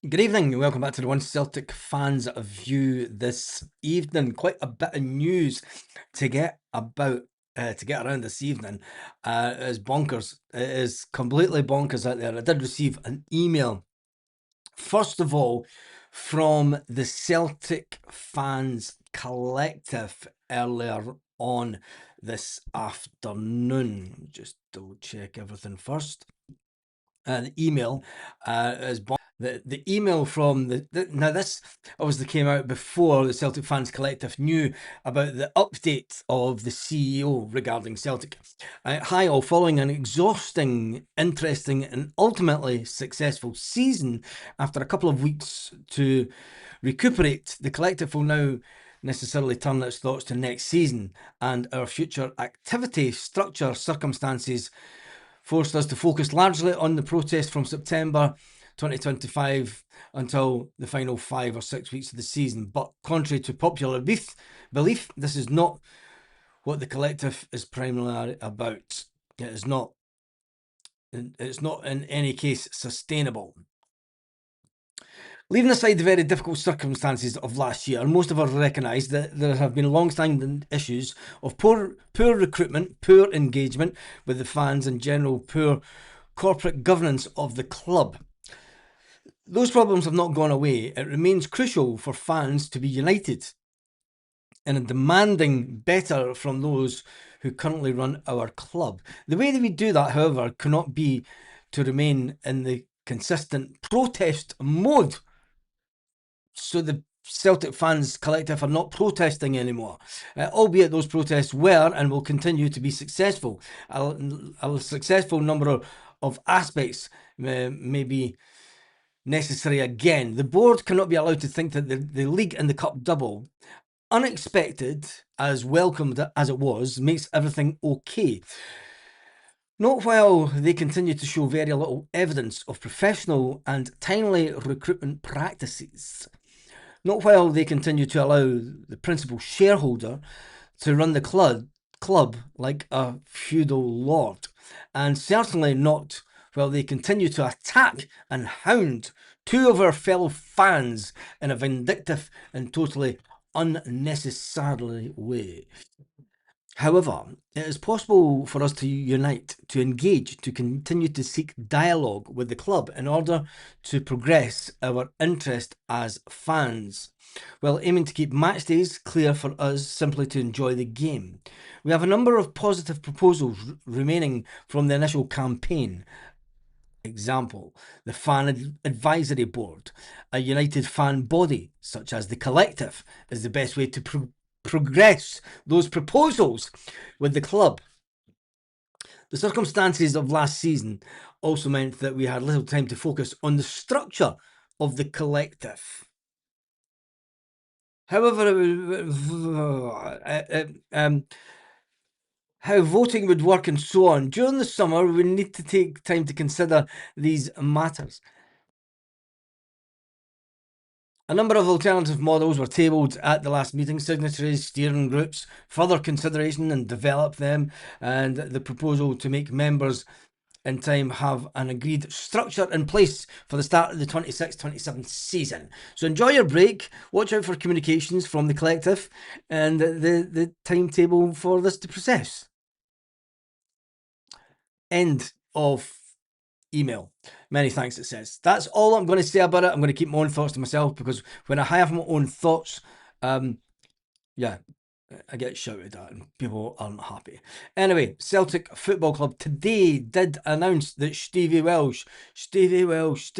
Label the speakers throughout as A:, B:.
A: Good evening and welcome back to the One Celtic Fans View this evening. Quite a bit of news to get around this evening. It is bonkers. It is completely bonkers out there. I did receive an email, first of all, from the Celtic Fans Collective earlier on this afternoon. Just double check everything first. The email is the email from now this obviously came out before the Celtic Fans Collective knew about the update of the CEO regarding Celtic. Hi all, following an exhausting, interesting and ultimately successful season, after a couple of weeks to recuperate, the collective will now necessarily turn its thoughts to next season and our future activity, structure, circumstances forced us to focus largely on the protest from September 2025 until the final 5 or 6 weeks of the season. But contrary to popular belief, this is not what the collective is primarily about. It's not in any case sustainable. Leaving aside the very difficult circumstances of last year, most of us recognise that there have been long-standing issues of poor recruitment, poor engagement with the fans, and general poor corporate governance of the club. Those problems have not gone away. It remains crucial for fans to be united in demanding better from those who currently run our club. The way that we do that, however, cannot be to remain in the consistent protest mode. So the Celtic Fans Collective are not protesting anymore, albeit those protests were and will continue to be successful. A successful number of aspects may be necessary again. The board cannot be allowed to think that the league and the cup double, unexpected as welcomed as it was, makes everything okay. Not while they continue to show very little evidence of professional and timely recruitment practices. Not while they continue to allow the principal shareholder to run the club like a feudal lord, and certainly not while they continue to attack and hound two of our fellow fans in a vindictive and totally unnecessary way. However, it is possible for us to unite, to engage, to continue to seek dialogue with the club in order to progress our interest as fans, while aiming to keep match days clear for us simply to enjoy the game. We have a number of positive proposals remaining from the initial campaign. Example, the fan advisory board, a united fan body such as the collective is the best way to progress those proposals with the club. The circumstances of last season also meant that we had little time to focus on the structure of the collective. However, how voting would work and so on. During the summer, we need to take time to consider these matters. A number of alternative models were tabled at the last meeting: signatories, steering groups, further consideration and develop them, and the proposal to make members in time have an agreed structure in place for the start of the 26-27 season. So enjoy your break, watch out for communications from the collective and the timetable for this to process. End of email. Many thanks, it says. That's all I'm going to say about it. I'm going to keep my own thoughts to myself, because when I have my own thoughts, yeah, I get shouted at and people aren't happy. Anyway, Celtic Football Club today did announce that Stevie Welsh, Stevie Welsh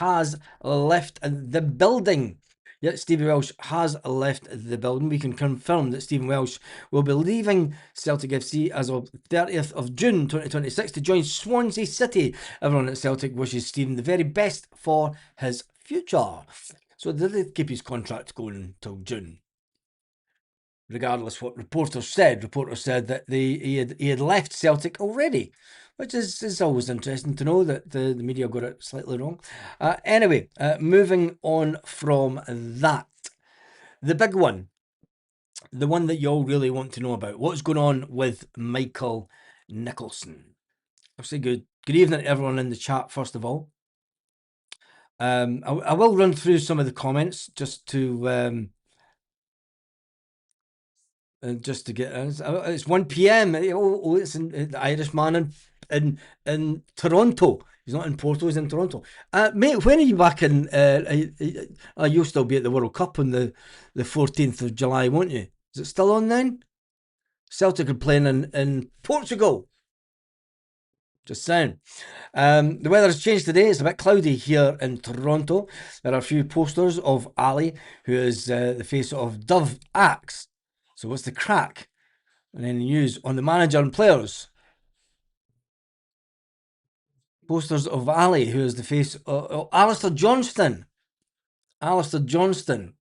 A: has left the building. Yet Stevie Welsh has left the building. We can confirm that Stephen Welsh will be leaving Celtic FC as of 30th of June 2026 to join Swansea City. Everyone at Celtic wishes Stephen the very best for his future. So did they keep his contract going till June? Regardless what reporters said that he had left Celtic already, which is always interesting to know that the media got it slightly wrong. Anyway, moving on from that, the big one, the one that you all really want to know about, what's going on with Michael Nicholson. Obviously, Good evening to everyone in the chat, first of all. I will run through some of the comments just to get it's 1 p.m. It's the Irishman in Toronto. He's not in Porto, he's in Toronto. Mate, when are you back in? You'll still be at the World Cup on the 14th of July, won't you? Is it still on then? Celtic are playing in Portugal. Just saying. The weather has changed today. It's a bit cloudy here in Toronto. There are a few posters of Ali, who is the face of Dove Axe. So what's the crack? And then news on the manager and players. Posters of Ali, who is the face of Alistair Johnston. Alistair Johnston.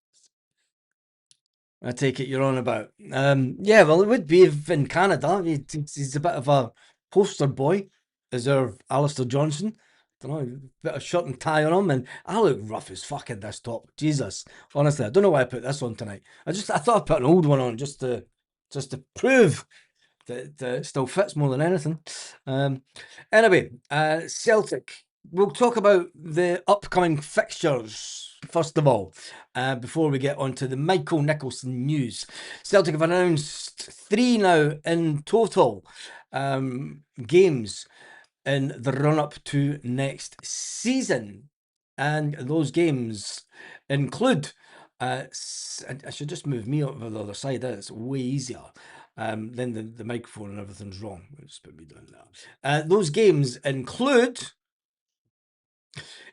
A: I take it you're on about. Yeah, well, it would be if in Canada. He's a bit of a poster boy. Is there Alistair Johnson? Don't know, bit of shirt and tie on him, and I look rough as fuck in this top. Jesus, honestly, I don't know why I put this on tonight. I thought I'd put an old one on just to prove that it still fits more than anything. Anyway, Celtic. We'll talk about the upcoming fixtures first of all, before we get on to the Michael Nicholson news. Celtic have announced 3 now in total games in the run-up to next season. And those games include... I should just move me over the other side. It's way easier. Then the microphone and everything's wrong. Just put me down there. Those games include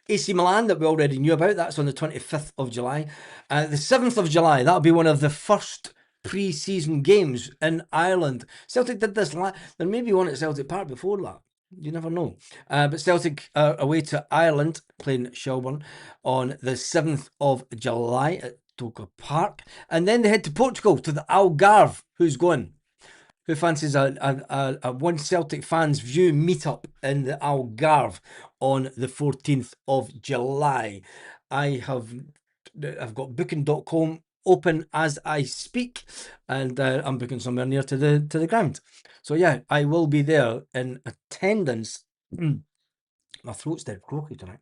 A: AC Milan, that we already knew about. That's on the 25th of July. The 7th of July, that'll be one of the first pre-season games in Ireland. Celtic did this there may be one at Celtic Park before that. You never know. But Celtic are away to Ireland, playing Shelbourne on the 7th of July at Toca Park. And then they head to Portugal, to the Algarve. Who's going? Who fancies a One Celtic Fans View meetup in the Algarve on the 14th of July? I've got booking.com open as I speak, and I'm booking somewhere near to the ground. So yeah, I will be there in attendance. My throat's dead croaky tonight.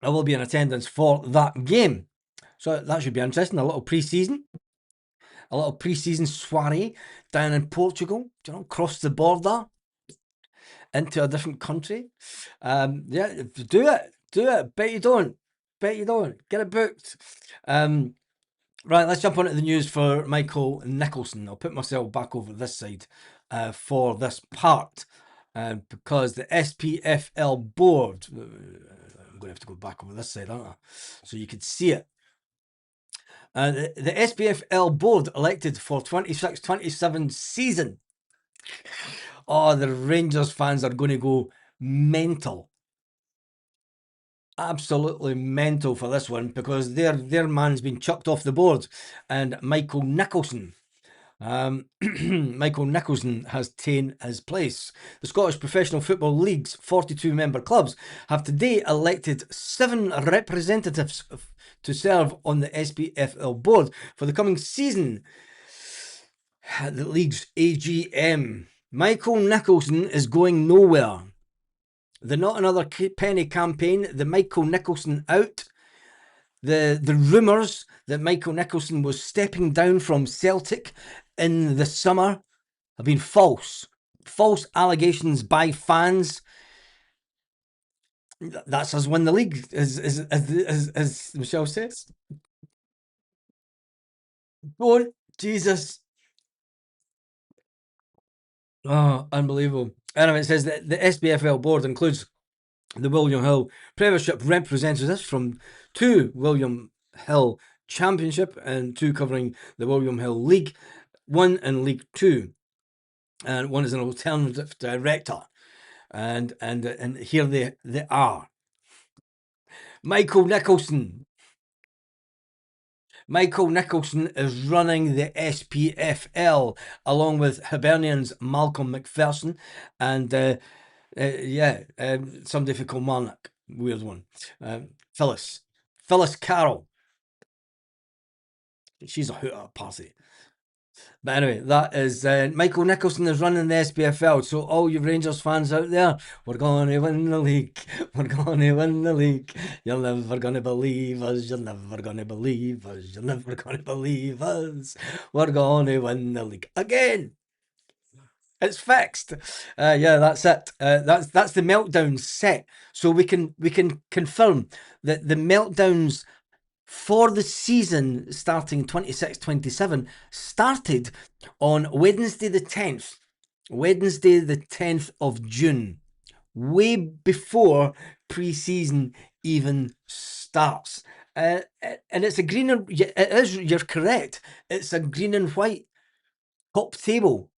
A: I will be in attendance for that game. So that should be interesting. A little pre-season soiree down in Portugal, across the border into a different country. Yeah, do it. Bet you don't. Get it booked. Right, let's jump on to the news for Michael Nicholson. I'll put myself back over this side for this part, because the SPFL board, I'm going to have to go back over this side, aren't I? So you could see it. The SPFL board elected for 26-27 season. Oh, the Rangers fans are going to go mental. Absolutely mental for this one, because their man's been chucked off the board, and Michael Nicholson. Michael Nicholson has taken his place. The Scottish Professional Football League's 42 member clubs have today elected 7 representatives to serve on the SPFL board for the coming season at the league's AGM. Michael Nicholson is going nowhere. The Not Another Penny campaign, the Michael Nicholson out, the rumours that Michael Nicholson was stepping down from Celtic in the summer have been false. False allegations by fans. That's us win the league, as Michelle says. Oh, Jesus. Oh, unbelievable. Anyway, it says that the SPFL board includes the William Hill Premiership representatives from 2 William Hill Championship and 2 covering the William Hill League, 1 in League 2, and 1 is an alternative director. And here they are. Michael Nicholson. Michael Nicholson is running the SPFL along with Hibernian's Malcolm McPherson and somebody for Kilmarnock, weird one. Phyllis Carroll. She's a hoot at a party. But anyway, that is Michael Nicholson is running the SPFL. So all you Rangers fans out there, we're going to win the league. We're going to win the league. You're never going to believe us. You're never going to believe us. You're never going to believe us. We're going to win the league again. It's fixed. Yeah, that's it. That's the meltdown set. So we can confirm that the meltdowns for the season starting 26-27 started on Wednesday the 10th. Wednesday the 10th of June. Way before pre-season even starts. And it's a green and it is, you're correct. It's a green and white top table.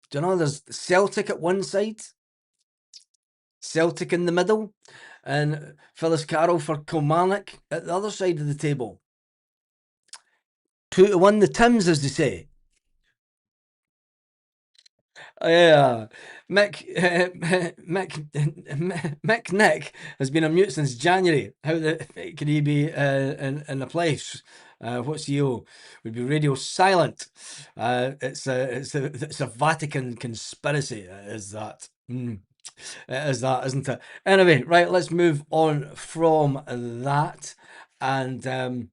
A: Do you know there's Celtic at one side, Celtic in the middle, and Phyllis Carroll for Kilmarnock at the other side of the table. 2-1 the Tims, as they say. Yeah, Mick Nick has been on mute since January. How can he be in a place? What CEO would be radio silent? It's a Vatican conspiracy. Is that? It is that, isn't it? Anyway, right. Let's move on from that and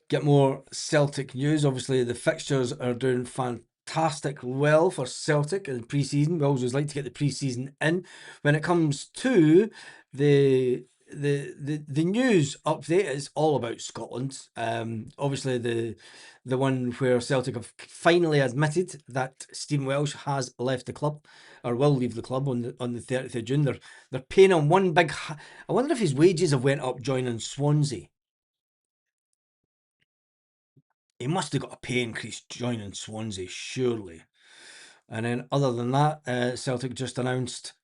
A: get more Celtic news. Obviously, the fixtures are doing fantastic well for Celtic in pre-season. We always like to get the pre-season in. When it comes to the news update, it's all about Scotland. Obviously the one where Celtic have finally admitted that Stevie Welsh has left the club or will leave the club on the 30th of June. They're paying him one big. I wonder if his wages have went up joining Swansea. He must have got a pay increase joining Swansea, surely. And then, other than that, Celtic just announced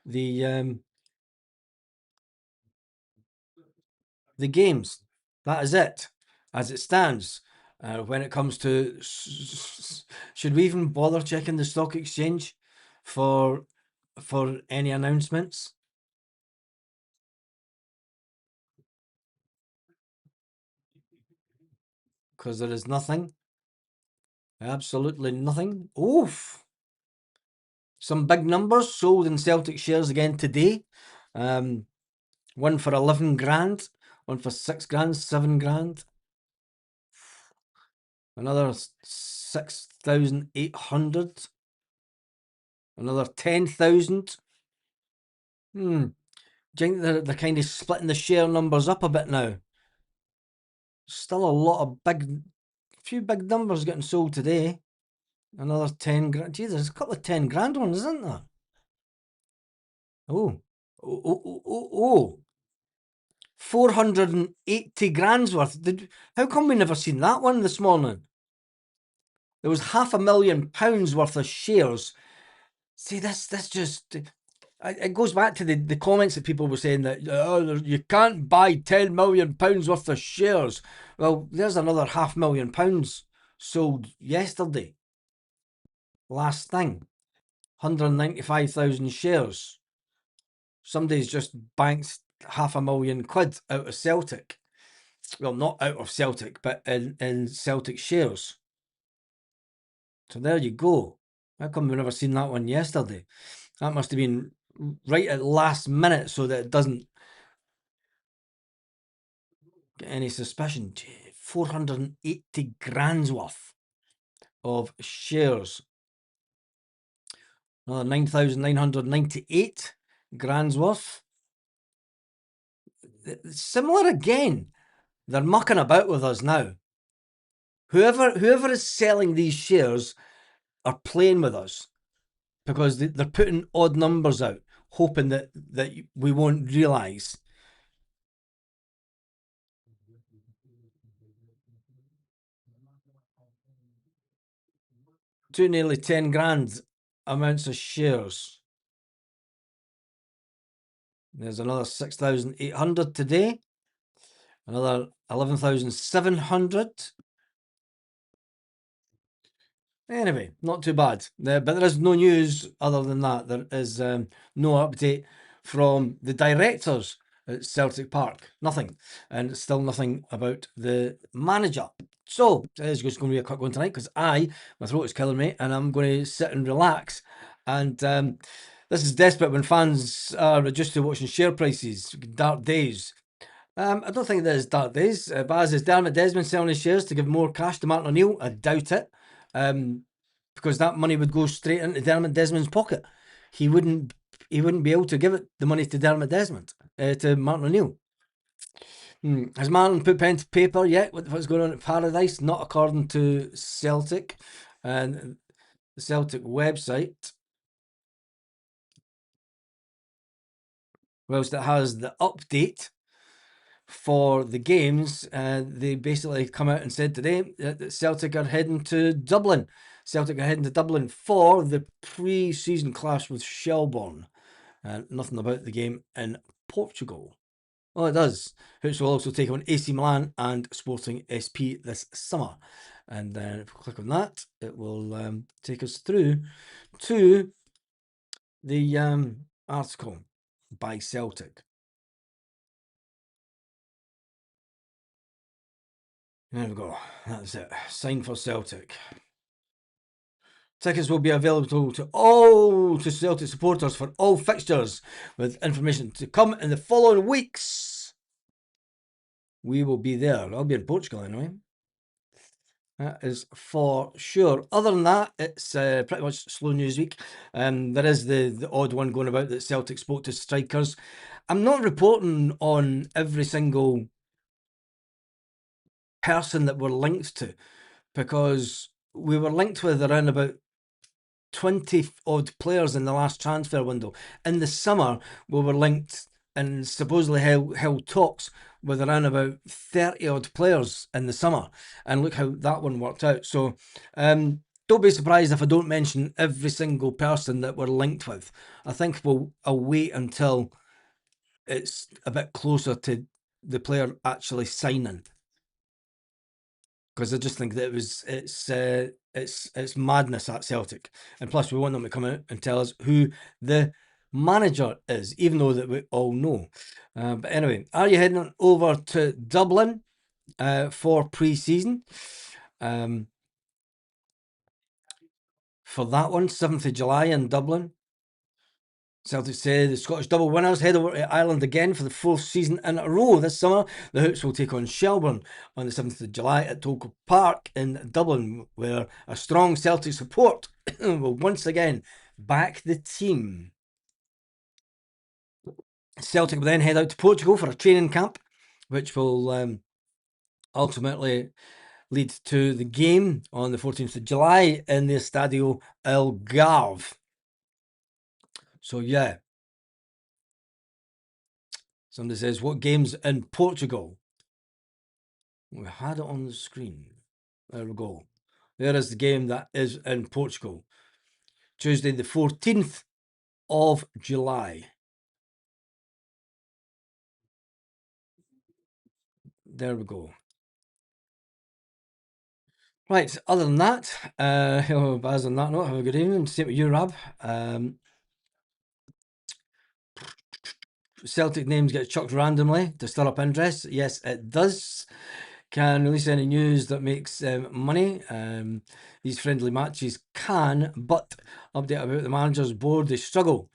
A: the games. That is it, as it stands. When it comes to, should we even bother checking the stock exchange for any announcements? Because there is nothing, absolutely nothing. Oof. Some big numbers sold in Celtic shares again today. One for 11 grand, one for 6 grand, 7 grand. Another 6,800. Another 10,000. Do you think they're kind of splitting the share numbers up a bit now? Still a lot of few big numbers getting sold today. Another 10 grand. Gee, there's a couple of 10 grand ones, isn't there? Oh. 480 grand's worth. How come we never seen that one this morning? There was £500,000 worth of shares. See, this just it goes back to the comments that people were saying that you can't buy £10 million worth of shares. Well, there's another £500,000 sold yesterday. Last thing, 195,000 shares. Somebody's just banked £500,000 out of Celtic. Well, not out of Celtic, but in Celtic shares. So there you go. How come we've never seen that one yesterday? That must have been right at last minute so that it doesn't get any suspicion. 480 grand's worth of shares. Another 9,998 grand's worth. Similar again. They're mucking about with us now. Whoever is selling these shares are playing with us because they're putting odd numbers out, hoping that we won't realise. To nearly 10 grand amounts of shares. There's another 6,800 today. Another 11,700. Anyway, not too bad. But there is no news other than that. There is no update from the directors at Celtic Park. Nothing. And still nothing about the manager. So, it's just going to be a quick one tonight because my throat is killing me and I'm going to sit and relax. And this is desperate when fans are reduced to watching share prices, dark days. I don't think that is dark days. Baz, is Dermot Desmond selling his shares to give more cash to Martin O'Neill? I doubt it. Because that money would go straight into Dermot Desmond's pocket. He wouldn't be able to give it the money to Dermot Desmond, to Martin O'Neill. Has Martin put pen to paper yet with what's going on at Paradise? Not according to Celtic and the Celtic website. Whilst it has the update for the games, they basically come out and said today that Celtic are heading to Dublin. Celtic are heading to Dublin for the pre-season clash with Shelbourne. Nothing about the game in Portugal. Oh, it does. Hoops will also take on AC Milan and Sporting SP this summer. And then if we click on that, it will take us through to the article by Celtic. There we go. That's it. Sign for Celtic. Tickets will be available to Celtic supporters for all fixtures, with information to come in the following weeks. We will be there. I'll be in Portugal anyway. That is for sure. Other than that, it's pretty much slow news week. There is the odd one going about that Celtic spoke to strikers. I'm not reporting on every single person that we're linked to, because we were linked with around about 20 odd players in the last transfer window. In the summer, we were linked and supposedly held talks with around about 30 odd players in the summer. And look how that one worked out. So don't be surprised if I don't mention every single person that we're linked with. I think I'll wait until it's a bit closer to the player actually signing, because I just think that it's madness at Celtic, and plus we want them to come out and tell us who the manager is, even though that we all know. But anyway, are you heading over to Dublin for pre-season? For that one, 7th of July in Dublin. Celtic say the Scottish double winners head over to Ireland again for the 4th season in a row this summer. The Hoops will take on Shelbourne on the 7th of July at Tolka Park in Dublin, where a strong Celtic support will once again back the team. Celtic will then head out to Portugal for a training camp, which will ultimately lead to the game on the 14th of July in the Estadio Algarve. So yeah. Somebody says, what games in Portugal? We had it on the screen. There we go. There is the game that is in Portugal. Tuesday, the 14th of July. There we go. Right, other than that, as on that note, have a good evening. Same to you, Rab. Celtic names get chucked randomly to stir up interest. Yes, it does. Can release any news that makes money. These friendly matches can, but update about the manager's board, they struggle.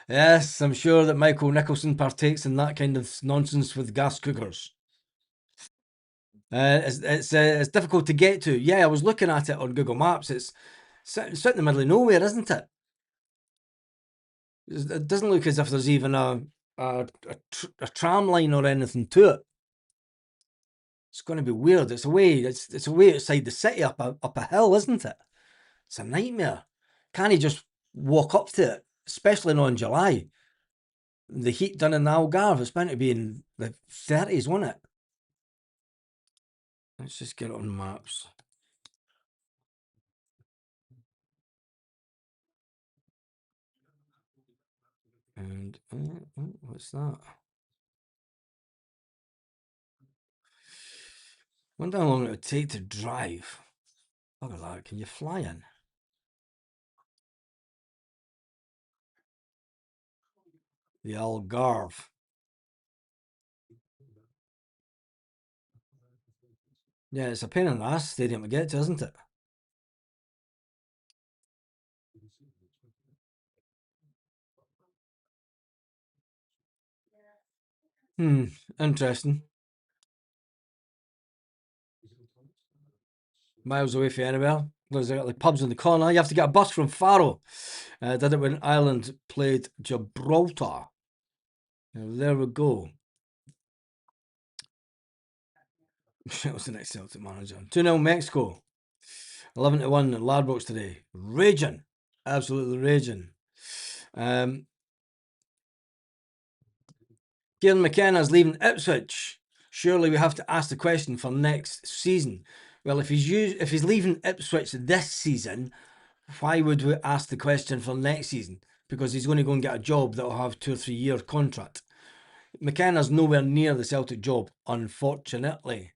A: Yes, I'm sure that Michael Nicholson partakes in that kind of nonsense with gas cookers. It's difficult to get to. Yeah, I was looking at it on Google Maps. It's in the middle of nowhere, isn't it? It doesn't look as if there's even a tram line or anything to it. It's going to be weird. It's away. It's away outside the city, up a hill, isn't it? It's a nightmare. Can't you just walk up to it? Especially not in July. The heat done in the Algarve, it's meant to be in the 30s, wasn't it? Let's just get it on maps. And what's that? Wonder how long it would take to drive. Look at that. Can you fly in? The Algarve. Yeah, it's a pain in the ass stadium to get to, isn't it? Hmm, interesting. Miles away from anywhere. There's like pubs in the corner. You have to get a bus from Faro. Did it when Ireland played Gibraltar. There we go. What's the next Celtic manager? 2-0 Mexico. 11-1 at Ladbrokes today. Raging. Absolutely raging. Kieran McKenna's leaving Ipswich. Surely we have to ask the question for next season. Well, if he's leaving Ipswich this season, why would we ask the question for next season? Because he's going to go and get a job that will have 2 or 3 year contract. McKenna's nowhere near the Celtic job, unfortunately.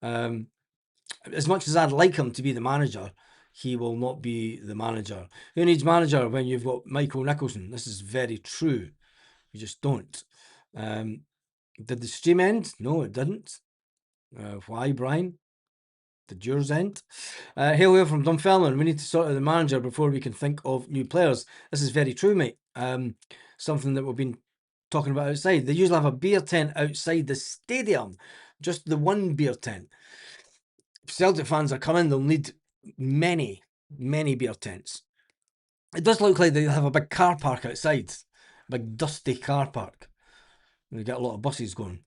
A: As much as I'd like him to be the manager, he will not be the manager. Who needs manager when you've got Michael Nicholson? This is very true. You just don't. Did the stream end? No, it didn't. Why, Brian? Did yours end? Hail from Dunfermline. We need to sort out the manager before we can think of new players. This is very true, mate. Something that we've been talking about outside. They usually have a beer tent outside the stadium, just the one beer tent. If Celtic fans are coming, they'll need many, many beer tents. It does look like they have a big car park outside, a big dusty car park. They get a lot of buses going.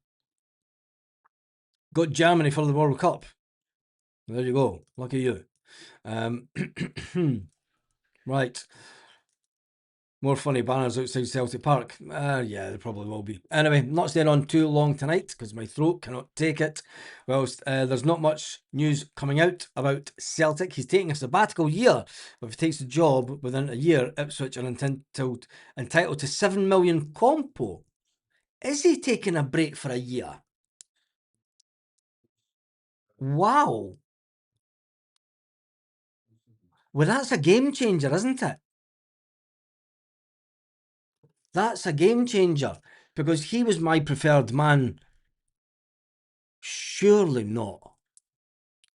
A: Got Germany for the World Cup. There you go. Lucky you. Right. More funny banners outside Celtic Park. Yeah, there probably will be. Anyway, not staying on too long tonight because my throat cannot take it. Whilst there's not much news coming out about Celtic. He's taking a sabbatical year. But if he takes the job within a year, Ipswich are entitled to 7 million compo. Is he taking a break for a year? Wow. Well, that's a game changer, isn't it? That's a game changer because he was my preferred man. Surely not.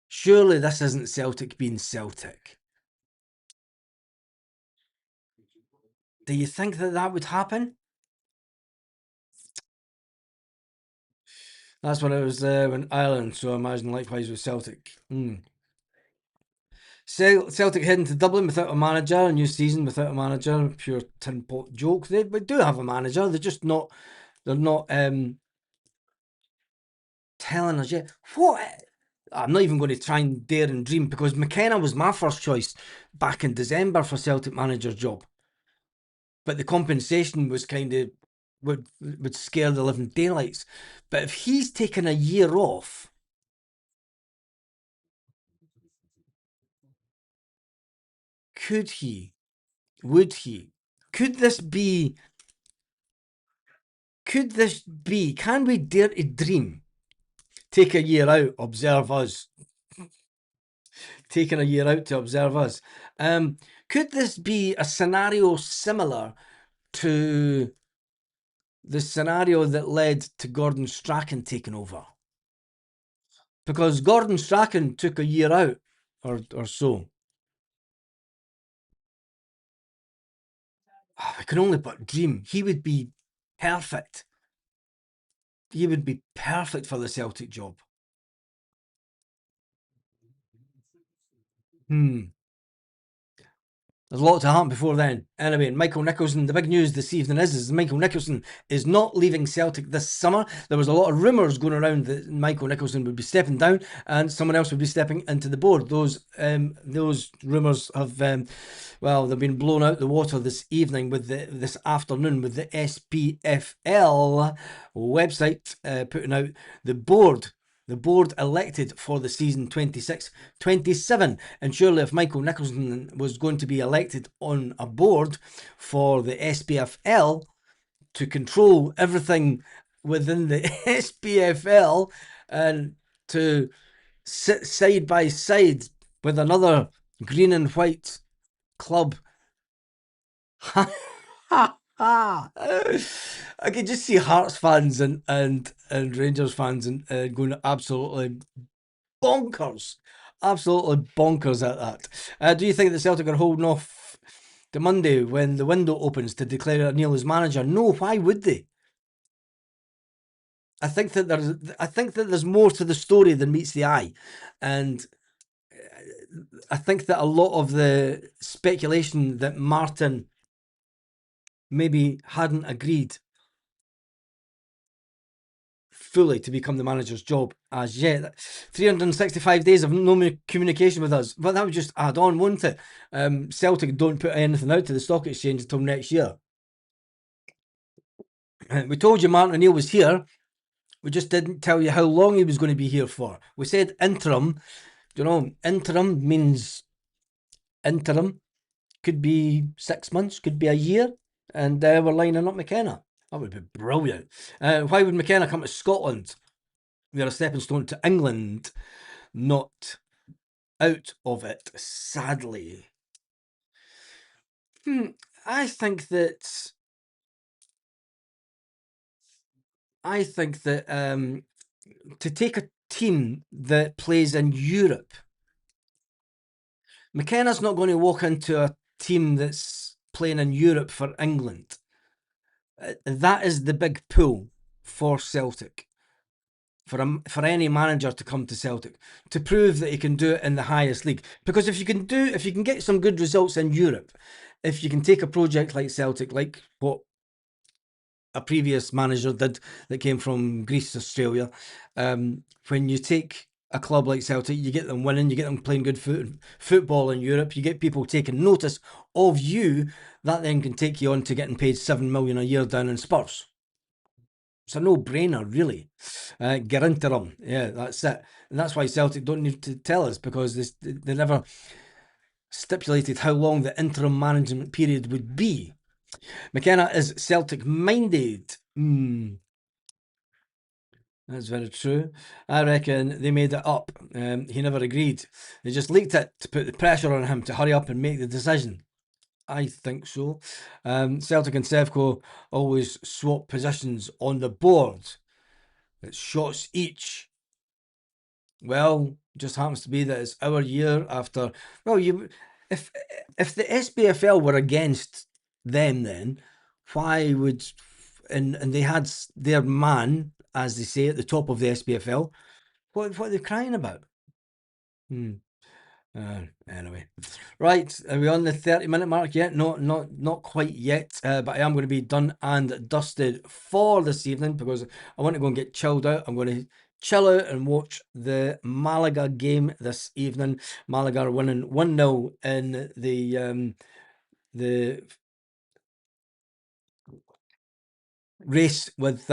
A: Surely this isn't Celtic being Celtic. Do you think that would happen? That's when it was when Ireland, so I imagine likewise with Celtic. Celtic heading to Dublin without a manager, a new season without a manager, pure tin pot joke. They do have a manager, they're just not, they're not telling us yet. What? I'm not even going to try and dare and dream because McKenna was my first choice back in December for Celtic manager job. But the compensation was kind of would scare the living daylights. But if he's taken a year off, could he? Would he? Could this be? Could this be? Can we dare to dream? Take a year out, observe us. Taking a year out to observe us. Could this be a scenario similar to the scenario that led to Gordon Strachan taking over? Because Gordon Strachan took a year out or so. I can only but dream. He would be perfect. He would be perfect for the Celtic job. There's a lot to happen before then. Anyway, Michael Nicholson, the big news this evening is Michael Nicholson is not leaving Celtic this summer. There was a lot of rumours going around that Michael Nicholson would be stepping down and someone else would be stepping into the board. Those rumours have, well, they've been blown out the water this evening this afternoon with the SPFL website putting out the board elected for the season 26-27. And surely if Michael Nicholson was going to be elected on a board for the SPFL to control everything within the SPFL and to sit side by side with another green and white club. I could just see Hearts fans and Rangers fans and going absolutely bonkers. Absolutely bonkers at that. Do you think that Celtic are holding off to Monday when the window opens to declare Neil as manager? No, why would they? I think that there's more to the story than meets the eye, and I think that a lot of the speculation that Martin maybe hadn't agreed fully to become the manager's job as yet. 365 days of no communication with us, but that would just add on, wouldn't it? Celtic don't put anything out to the stock exchange until next year. We told you Martin O'Neill was here. We just didn't tell you how long he was going to be here for. We said interim. You know, interim means interim. Could be 6 months, could be a year, and we're lining up McKenna. That would be brilliant. Why would McKenna come to Scotland? We are a stepping stone to England, not out of it, sadly. I think that to take a team that plays in Europe, McKenna's not going to walk into a team that's playing in Europe for England. That is the big pull for Celtic. For any manager to come to Celtic, to prove that he can do it in the highest league. Because if you can get some good results in Europe, if you can take a project like Celtic, like what a previous manager did that came from Greece, Australia, when you take a club like Celtic, you get them winning, you get them playing good football in Europe, you get people taking notice of you, that then can take you on to getting paid $7 million a year down in Spurs. It's a no-brainer, really. Get into them. Yeah, that's it. And that's why Celtic don't need to tell us, because they never stipulated how long the interim management period would be. McKenna is Celtic-minded. That's very true. I reckon they made it up. He never agreed. They just leaked it to put the pressure on him to hurry up and make the decision. I think so. Celtic and Sevco always swap positions on the board. It's shots each. Well, just happens to be that it's our year after. Well, if the SPFL were against them, then why would and they had their man, as they say, at the top of the SPFL? What are they crying about? Anyway, right, are we on the 30-minute mark yet? No, not quite yet, but I am going to be done and dusted for this evening, because I want to go and get chilled out. I'm going to chill out and watch the Malaga game this evening. Malaga are winning 1-0 in the race with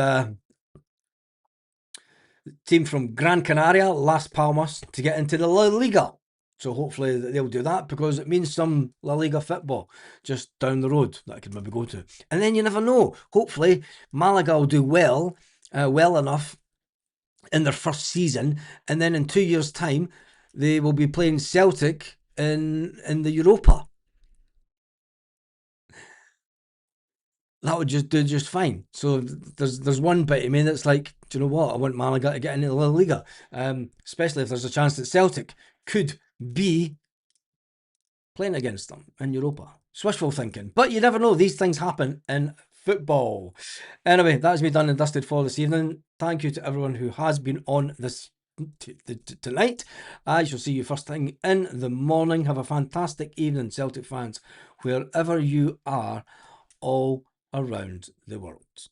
A: team from Gran Canaria, Las Palmas, to get into the La Liga. So hopefully they'll do that, because it means some La Liga football just down the road that I could maybe go to. And then you never know. Hopefully Malaga will do well enough in their first season, and then in 2 years' time they will be playing Celtic in the Europa. That would just do just fine. So there's one bit of me that's like, do you know what? I want Malaga to get into the La Liga, especially if there's a chance that Celtic could be playing against them in Europa. It's wishful thinking, but you never know. These things happen in football. Anyway, that's me done and dusted for this evening. Thank you to everyone who has been on this tonight. I shall see you first thing in the morning. Have a fantastic evening, Celtic fans, wherever you are all around the world.